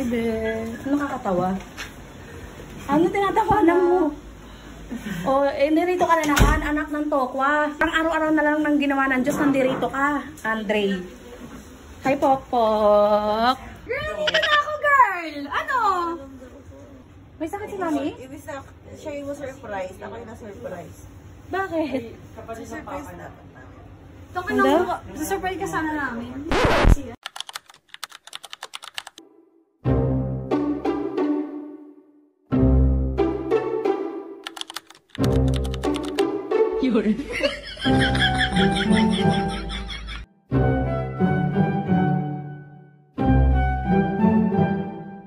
bebe. Ano nakakatawa? Ano tinatawanan mo? O, nirito ka na naman, anak ng tokwa. Ang araw-araw na lang nang ginawa ng Diyos, nandirito ka, Andre. Hi, Pokpok. Girl, dito na ako, girl. Ano? May sakit si Mami? Ibig na, siya yung surprise. Ako yung na-surprise. Bakit? Surprise na. Surprise ka sana namin. Yun.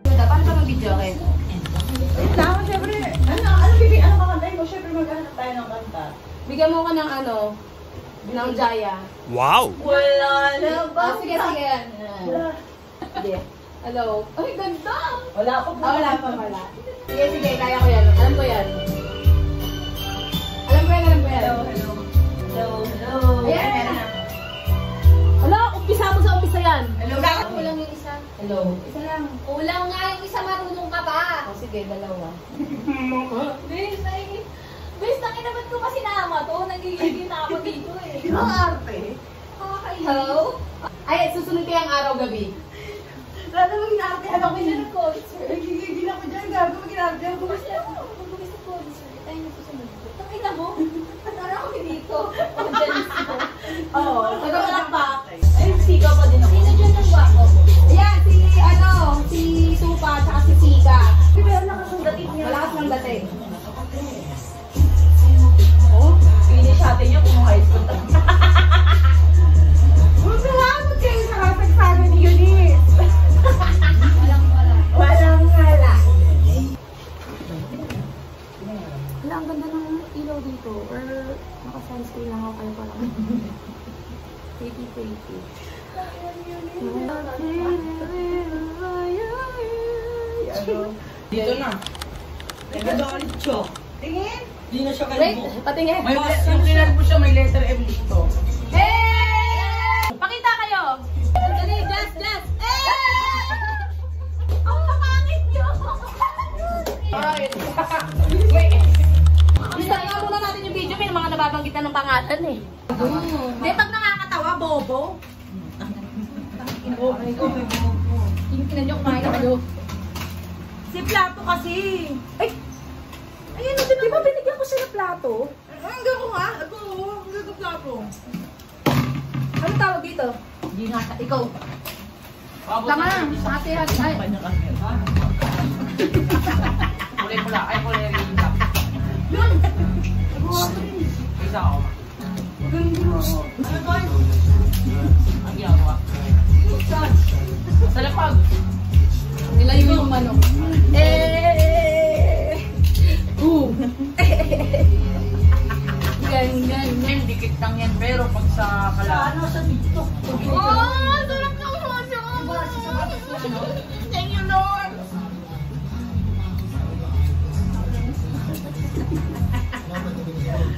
Paano ba mag-video kayo? Wait lang, syempre. Ano bibi? Ano kakantahin mo? Syempre maghanap tayo ng kanta. Bigyan mo ko ng ano, ng Jaya. Wow! Wala na ba? Sige, sige. Sige. Hello. Ay, ganda! Wala pa po. Wala pa pala. Sige, sige. Kaya ko yan. Alam ko yan. Alam ko yan, alam ko yan. Hello. Ayan. Hala, umpisa mo sa umpisa yan. Hello. Kulang yung isa. Hello. Isa lang. Kulang nga yung isa, marunong ka pa. O, sige, dalawa. Bes, bes, nakinabat ko kasi nama to. Nagigigil na ako dito eh. Ang arte. Hello? Ay, susunod kayang araw-gabi. Lalo mo ginarte. Ano ko yun? Concert. Nagigigil ako dyan. Gago mo ginarte. Basta ako, magbumis sa concert. Tayo na susunod ko. Takita mo? Ano ako dito? Audience mo. Oo. Nagkakalak pa. Ay, sika pa din ako. Sino dyan ang guwapo? Ayan, si Supa, tsaka si Sika. Pero nakasudating niya. Malakas ng dating. Finish natin yung kung high school. Salamat kayo sa kasagsagan ni Eunice. Walang wala. Wala, ang ganda ng ilaw dito. Or naka-sunscreen lang ako kayo pa lang. Pretty. Dito na. Naganda ka rin siya. Tingin? Di na siya Wait, kalbo. patingin. May yung kinalbo siya, may letter M dito. Hey! Pakita kayo! Dali, just. Ang pangangit nyo! Isang muna natin yung video, may mga nababanggitan ng pangalan eh. Hindi, pag nakakatawa, bobo. Tingnan nyo, kumain na kayo. Si Plato kasi. Ay! Ayan, Di ba binigyan ko siya ng plato? hanggang ko nga. Ako, hanggang ko Plato. Ano tawag dito? Hindi nga, ikaw. Tama lang, hati-hati. Ay, Kulay pula, ay kulay rin. Yun! Isa ako. Ano ba? Ang ginagawa. Sa lapag. nilayo yung manok. Ganyan. Dikit lang yan, pero pag sa kala... Ano sa dito? Oh, sarap ng hoso! Thank you, Lord!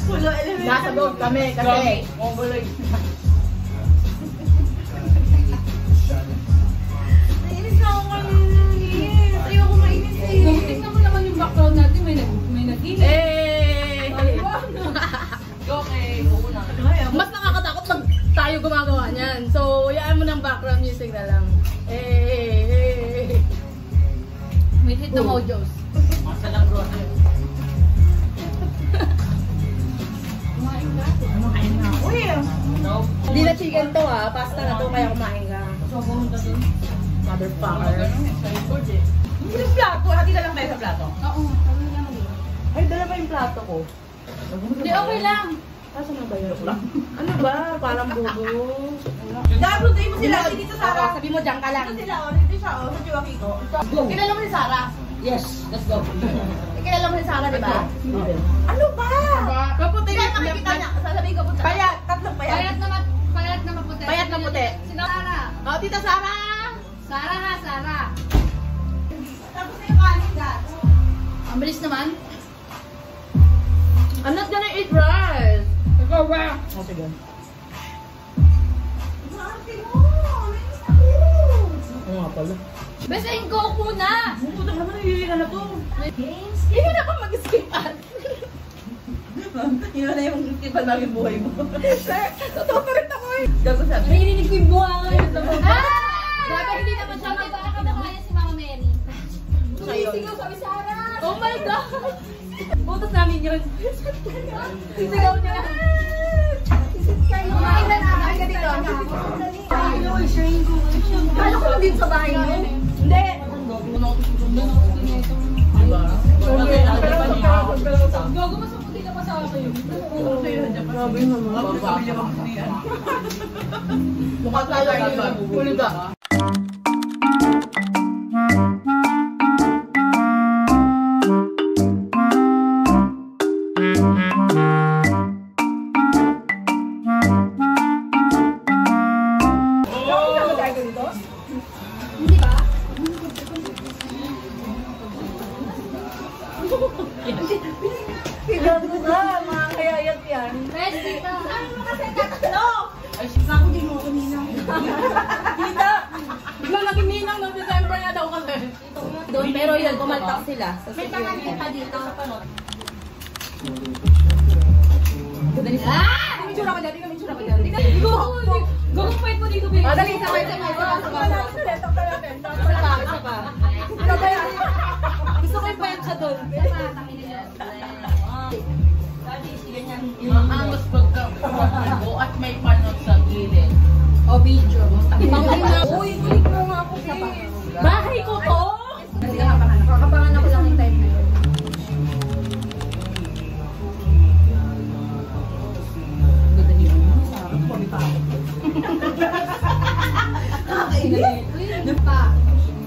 Pulo element. Nasa loob kami kasi. Mongoloid. Nainis na ako ngayon. Ayoko mainis eh. Tingnan mo naman yung background natin, may nag-inis. Okay, una. Mas nakakatakot pag tayo gumagawa niyan. So, yaan mo ng background music na lang. May hit na mojos. Masa lang bro. Kumain na ako eh. No? Hindi na chicken to ha. Pasta na to kaya kumain ka. So, pumunta dun. Motherfucker. Sa record eh. Hindi yung plato. Hati na lang tayo sa plato. Oo, sabi na lang. Ay, dala pa yung plato ko. Hindi, okay lang. Kaso na ba yun? Ano ba? Parang bubo. Dablo, tayo mo sila. Dito Sarah. Sabi mo, dyan ka lang. Dito sila. Dito siya. Sa Chiwaki ko. Kilala mo ni Sarah? Yes, let's go. Kilala mo ni Sarah, di ba? Ano ba? Kaputi. Kaya nakikita niya. Sasabihin ko po. Payat. Tatlong payat. Payat na maputi. Payat na puti. Sino? Sarah. Oh, Tita Sarah! Sarah ha, Sarah. Tapos na yung kanin dad. Ang bilis naman. I'm not gonna eat rice. Go back. Oh, sige. Maarte mo. Nainis ako. Oo nga pala. Basta yung Goku na! Puta naman, nahihila na to. Hindi na pa mag-skip at. Yun na yung iba namin buhay mo. Totoo pa rin ako eh. Gago sabi. Narinig ko yung buhay. Grabe, hindi naman siya magkakakaya si Mama Mary. Sumisigaw kami sa harap. Oh my God! Butas namin yun. Sisigaw niya. Kumain na namin ka dito. Kala ko lang dito sa bahay niyo. Hindi. Gago, mas mabuti ka pa sa akin. Grabe naman. Mukha tayo ay huli ka. Gago ka, mga kayayat yan. Pwede dito. Sabi mo kasi tatatlo. Ay, shit, ako din mo kanina. Kita! Biglang naging ninang ng December na daw kasi. Doon, pero yun, kumaltak sila sa May tangan security. pa dito sa panot. May tsura ka dyan, may tsura ka dyan. Gago, fight mo dito, baby. Dali, sabay. Isa pa. Gusto ko yung payat siya doon. Yung angas pagka-go at may panot sa gilid. O, video. Uy, kulik mo nga ako, please. Bahay ko to! Kakapangan ako lang yung time na yun. Uy, pa.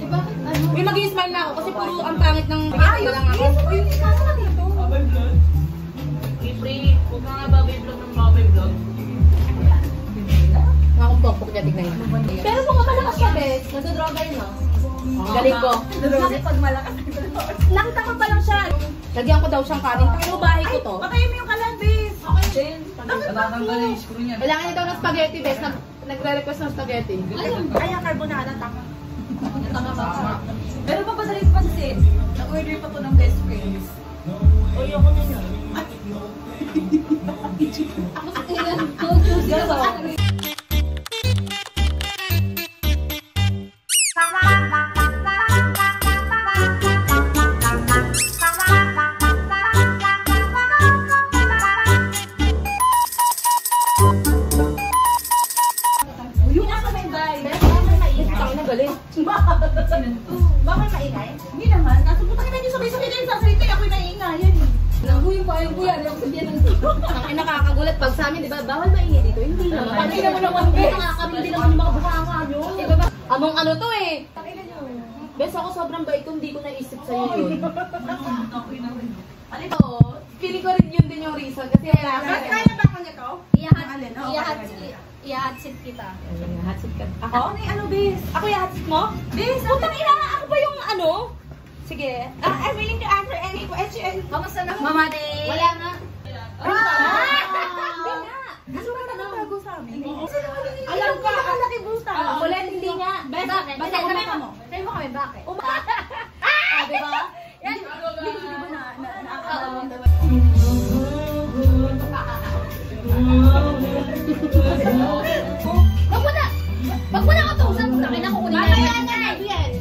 Eh, bakit ano? May mag-i-smile na ako kasi puro ang pangit ng lang ako. Hindi ka na dito. Babay vlog. Free. Huwag ka nga babay vlog ng babay vlog. Mga kong pokpok niya, tignan niya. Pero kung malakas siya, Bes, nasa-droga yun, no? Galing ko. Bakit pag malakas? Nakita ko pa lang siya. Lagyan ko daw siyang kanin. Pakino bahay ko to. Patayin mo yung kalabis. Okay din. Tatanggalin yung screw niya. Kailangan niya daw ng spaghetti, bes. Nagre-request ng spaghetti. Kaya carbonara, tama. Pero papasalit pa si Sis. Nag-order pa to ng best friends. O, yoko na yun. So juicy ka ba? Yung nasa may bay. Ang nagaling. Bakit maingay? Hindi naman. Kaso puta kita niyo sabay-sabay na yung sasalita. Ako'y naiingayan eh. Nanguyong pa yung kuya. Ayaw ko sabihan ng Ang nakakagulat pag sa amin, di ba? Bawal maingay dito. Hindi naman. Hindi naman naman, Bes. Kami din naman yung mga bukaka nyo. Iba ba? Among ano to eh. Takinan nyo. Bes, ako sobrang bait ko. Hindi ko naisip sa'yo yun. Ako'y na rin. Oo. Feeling ko rin yun din yung reason. Kasi Kaya ba ako niya to? Iyahatsit kita. Hatsit ka. Ako? Ako? Ano, bis? Ako yung hatsit mo? Bis, Putang ina, ako ba yung ano? Sige. I'm willing to answer any question. Kamusta na? Mama Day. Wala nga. Gusto mo na natago sa amin? Alam ka, ang laki buta. Ulit, hindi nga. Bakit? Basta Bakit? umata mo. Sabi mo kami, bakit? Di ba? Yan. Wag mo na! Wag mo na ako tusan! Takin ako kunin na. Mamaya na! Yan!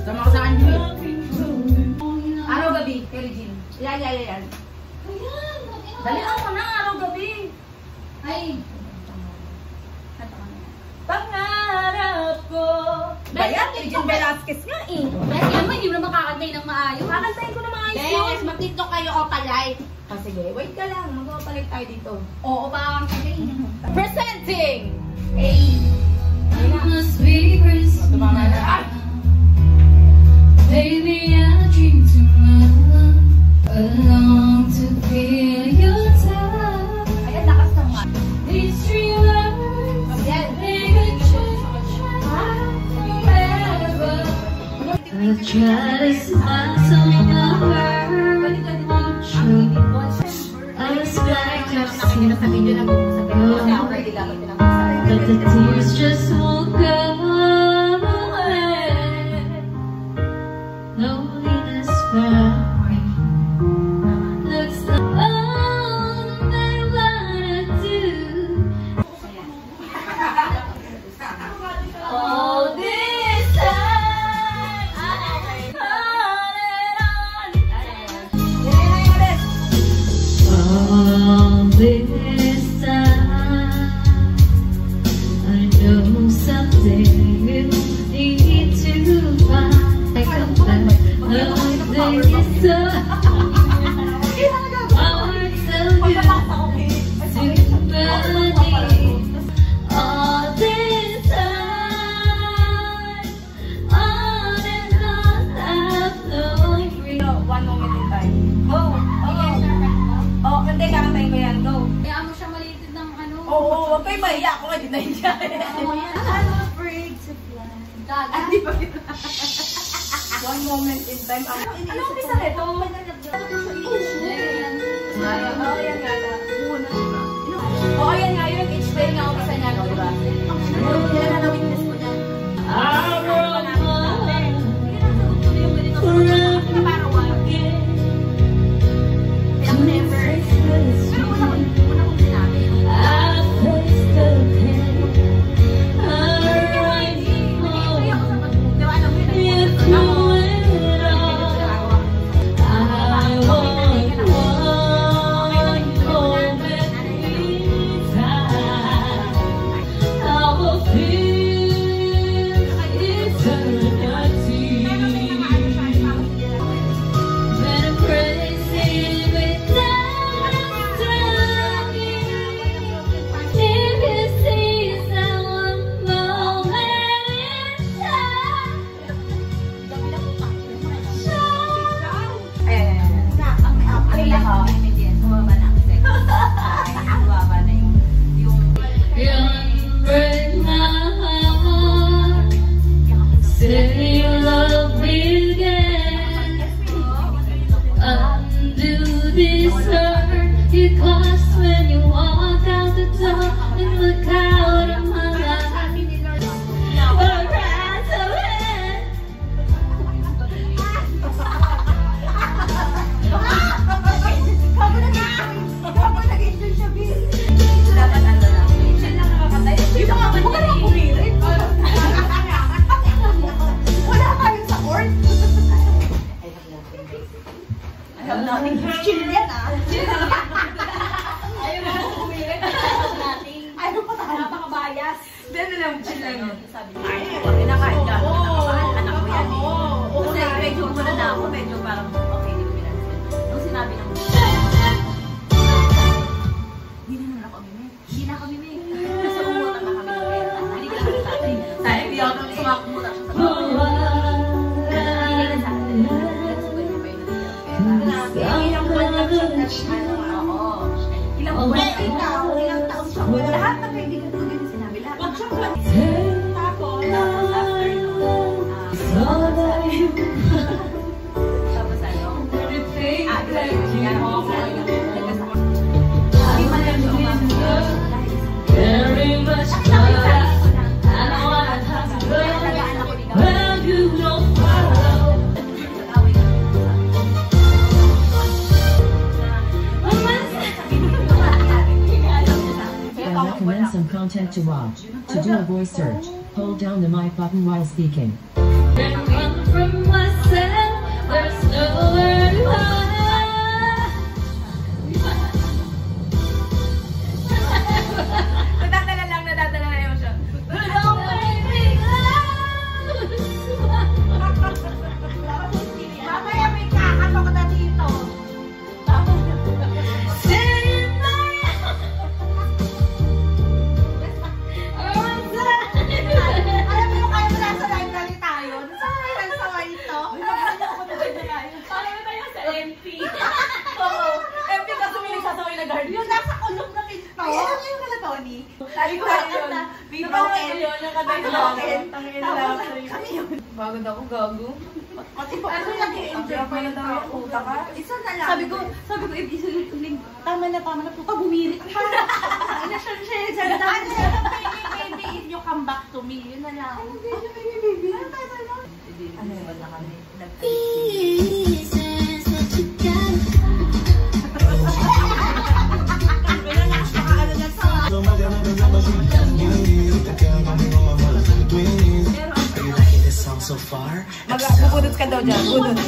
Tama ko sa kanya. Araw-gabi, kay Regine. Yan. Dali ako na, araw-gabi. Ay! Pangarap ko. Bayan, Regine Velasquez nga eh. Bes, yan mo, hindi mo na makakantay ng maayos. Kakantayin ko na mga ayos yun. Bes, mag-tiktok kayo o palike. Sige, wait ka lang. Mag-opalit tayo dito. Oo ba ang sabihin? Presenting! Hey! Must be Christmas. Baby, I dream too much. I long to feel your touch. Ayan, lakas naman. These dreamers, Yan. they could try forever. I try to smile so never true. I was back to see you, but the tears just won't go. this time. I know someday we'll need to find a back. Nothing is so hard to get sympathy. All this time, on and on, I've known free. One moment in time. Go! Oh, hindi, kakantayin ko yan. Go! Kaya mo siya maliitid ng ano. Oo, huwag kayo mahiya. Ako nga din nahiya. I'm afraid to fly. Gaga. Hindi pa kita. One moment in time. Ano ang pisa nito? Oo, yan nga. Oo, yan nga. Yung explain nga ako sa niya. Diba? Yan na na-witness ko niya. Recommend some content to watch. To do a voice search, hold down the mic button while speaking. Run from myself, there's nowhere to hide. Nadadala na yung siya. Don't make me lose. Mamaya may kakano ka na dito. Alam mo kayo mula sa library tayo. Nasaway ito. Parang tayo sa MP. Oo. MP ka sumilig sasaway na guard. Yung nasa kulog na ito. Alam mo yung kala Tony? Sabi ko yun. Biboken. Yun, yung kantay na Biboken. Tangin Tapos na. kami yun. Bagod ako, gago. Pati po. Ano nag-i-enjoy Ang ganda ng puta ka. Isa na lang. Sabi ko, uling, tama na, puta, bumirit ka. Ano siya yung baby, if you come back to me, yun na lang. Ano baby? Ano tayo tayo? Ano yung wala kami? So far, Mag-bubudot ka daw dyan. Budot.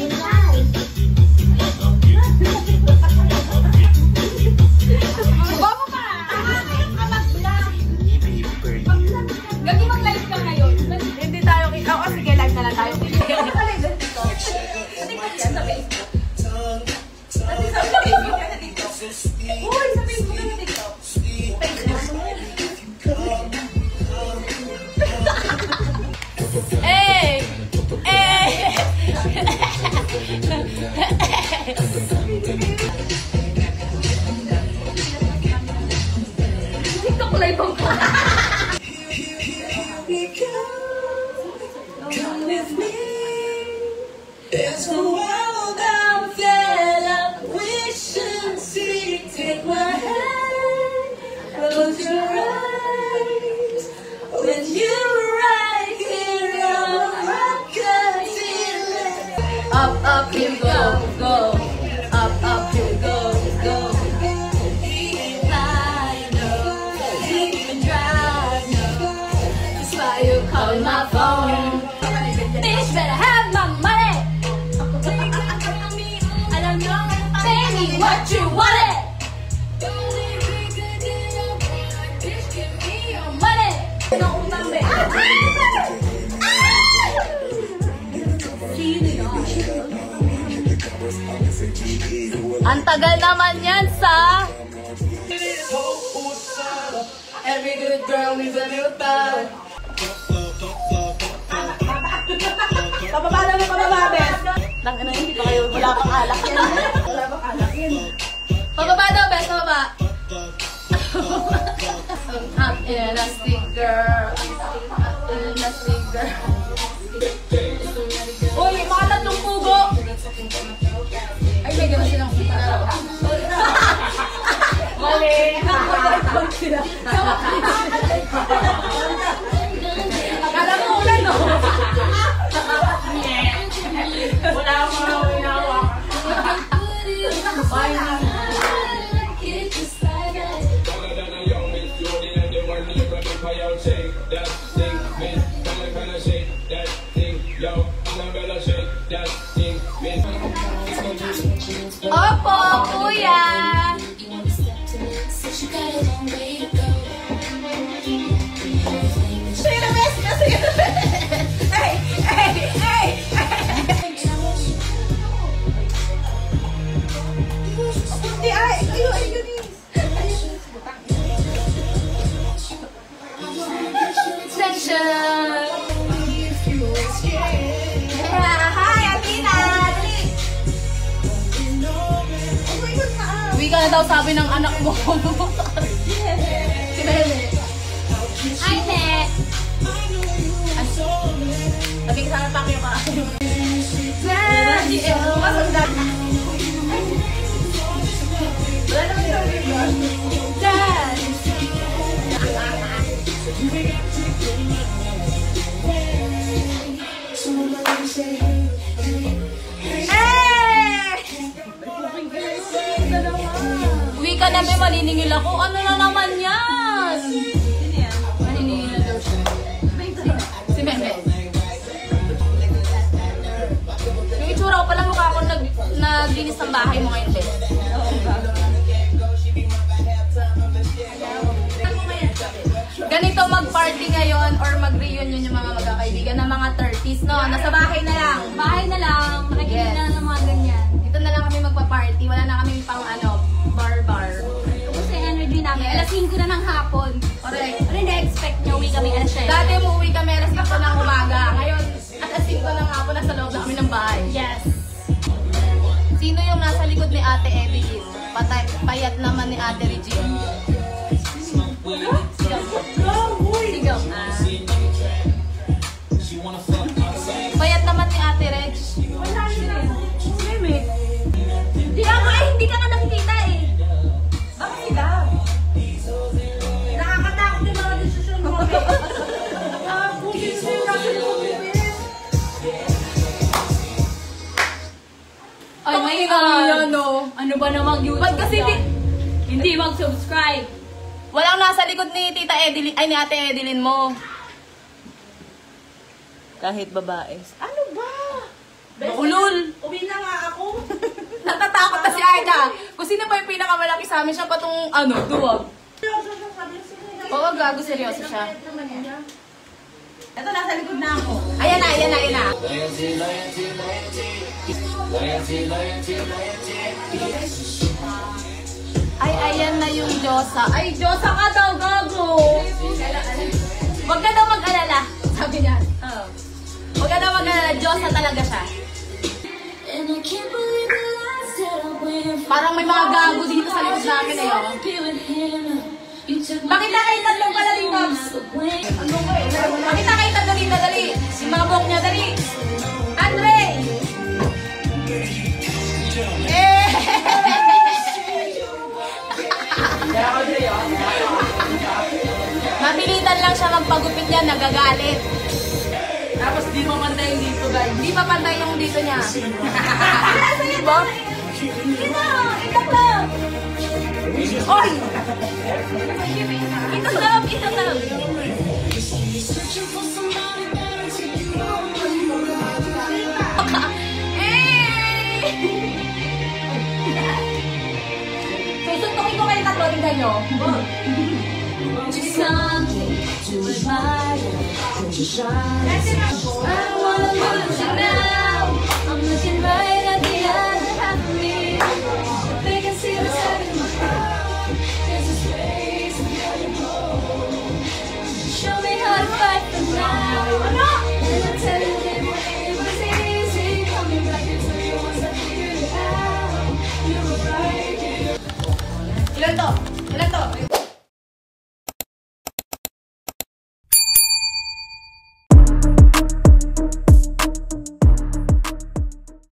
yung There's a world out there that we should see. Take my hand, close your eyes. With you right here on Rockefeller. up, up, here we go, go. Up, here we go, go. I know, even drive, no. That's why you calling my phone. Bitch better have my money. Alam nyo, Baby, what you wanted? Money. Ang tagal naman yan sa... every good girl needs a new thought. Pababa na lang, pababa, Bes. Nang hindi pa kayo, wala pang alak yan. Wala pang alak yan. Pababa daw, best, pababa. I'm in a sticker. I'm in a sticker. Uy, mga tatlong pugo. Ay, may gano'n silang Mali. akala mo ulan, no? Wala akong mga winawa. Opo, kuya. Attention. Hi, Athena. Dali. Uwi ka na daw, sabi ng anak mo. Si Bele. Hi, Te. Sabi ka sana pa kayo ka. Uwi ka na, may maniningil ako. Ano na naman yan? Maniningil na daw siya. Si Meme. Yung itsura ko pala mukha ako naglinis ng bahay mo ngayon, Beth. Ganito mag-party ngayon or mag-reunion yung mga magkakaibigan ng mga 30s, no? Nasa bahay na lang. Bahay na lang, makikita na ng mga ganyan. Dito na lang kami magpa-party. Wala na kami pang bar-bar. Kasi energy namin, alas 5 na ng hapon. Correct. Ano hindi expect nyo, uwi kami alas 7? Dati umuwi kami alas 5 ng umaga. Ngayon, alas 5 ng hapon, nasa loob na kami ng bahay. Yes. Sino yung nasa likod ni Ate Evelyn? Payat naman ni Ate Regine. Sigaw. Payat naman ni Ate Reg. Wala siya. Meme. Hindi ka nga nakikita eh. Bakit sila? Nakakatakot yung mga desisyon mo. Buti siya kasi Ay, may no? Ano ba namang YouTube? Ba't kasi Hindi mag-subscribe. walang nasa likod ni Tita Edelyn, ay ni Ate Edelyn mo. kahit babae. Ano ba? Maulol. Uwi na nga ako. Natatakot na si Aida. Kung sino pa yung pinakamalaki sa amin, siya pa tong duwag. Oo, gago, seryoso siya. Ito, nasa likod na ako. Ayan na, ayan na, ayan na. Ay, ayan na yung Diyosa. Ay, Diyosa ka daw, gago. Huwag ka daw mag-alala. Sabi niya. Huwag ka daw mag-alala. Diyosa talaga siya. Parang may mga gago dito sa likod namin eh. Oh. Bakit na kayo tatlong Pakita kita, dali. Si mga buhok niya, dali. Andre! Eh! Mapilitan lang siya magpagupit niya, nagagalit. Tapos di mo pantay yung dito, guys. Hindi pa pantay yung dito niya. Diba? Itak lang! Oy! Itak lang! Susuntukin ko kayo tatlo, tingnan nyo. Something to admire. I wanna lose you now. I'm looking right at the other half of me. They can see what's in my heart. There's a space beyond your home. Show me how to fight for now. And I'll tell you that it was easy coming back into you once I figured it out. You were right. Ilan to?